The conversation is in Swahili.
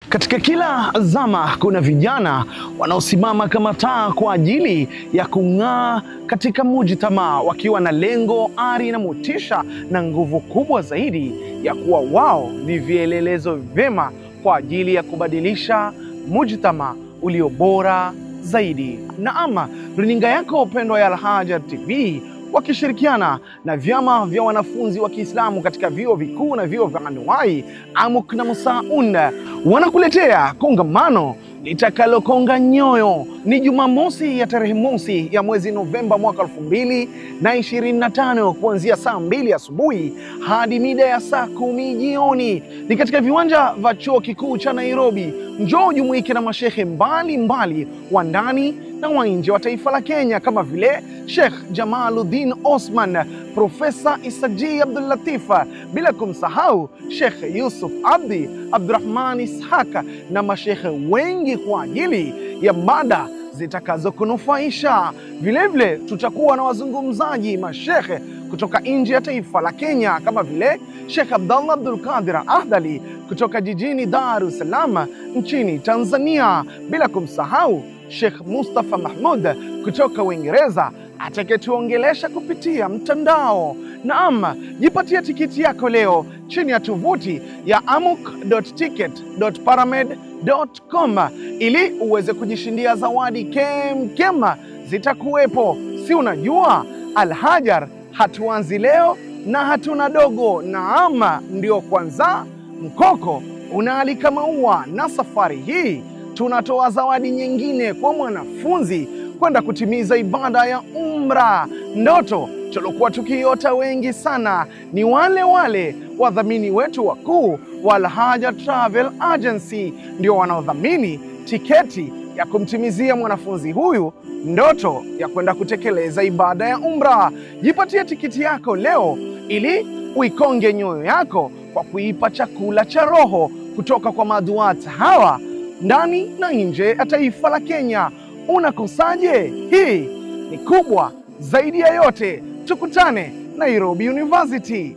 Katika kila zama kuna vijana wanaosimama kama taa kwa ajili ya kung'aa katika mujtamaa, wakiwa na lengo, ari na motisha na nguvu kubwa zaidi ya kuwa wao ni vielelezo vyema kwa ajili ya kubadilisha mujtamaa ulio bora zaidi. Naam, runinga yako pendwa ya Al-Hajar TV wakishirikiana na vyama vya wanafunzi wa Kiislamu katika vyuo vikuu na vyuo vya anuwai AMUK na Musaun wanakuletea kongamano litakalokonga nyoyo. Ni Jumamosi ya tarehe mosi ya mwezi Novemba mwaka 2025 kuanzia saa 2 asubuhi hadi mida ya saa 10 jioni. Ni katika viwanja vya Chuo Kikuu cha Nairobi. Njoo jumuike na mashehe mbalimbali wa ndani na wa nje wa taifa la Kenya kama vile Sheikh Jamaluddin Osman, Profesa Isaji Abdul Latif, bila kumsahau Sheikh Yusuf Abdi, Abdurrahman Ishaka na mashehe wengi kwa ajili ya mada zitakazokunufaisha. Vilevile tutakuwa na wazungumzaji mashehe kutoka nje ya taifa la Kenya kama vile Sheikh Abdallah Abdul Qadir Ahdali kutoka jijini Dar es Salaam nchini Tanzania, bila kumsahau Sheikh Mustafa Mahmud kutoka Uingereza atakayetuongelesha kupitia mtandao. Naam, jipatie tikiti yako leo chini ya tovuti ya amuk.ticket.paramed.com ili uweze kujishindia zawadi kem zitakuwepo. Si unajua Al-Hajar hatuanzi leo na hatuna dogo. Naam, ndio kwanza mkoko unaalika maua, na safari hii tunatoa zawadi nyingine kwa mwanafunzi kwenda kutimiza ibada ya umra. Ndoto tulokuwa tukiota wengi sana ni wale wadhamini wetu wakuu wa Al-Hajar Travel Agency, ndio wanaodhamini tiketi ya kumtimizia mwanafunzi huyu ndoto ya kwenda kutekeleza ibada ya umra. Jipatie tiketi yako leo ili uikonge nyoyo yako kwa kuipa chakula cha roho kutoka kwa maduat hawa ndani na nje ya taifa la Kenya. Unakosaje? Hii ni kubwa zaidi ya yote. Tukutane Nairobi University.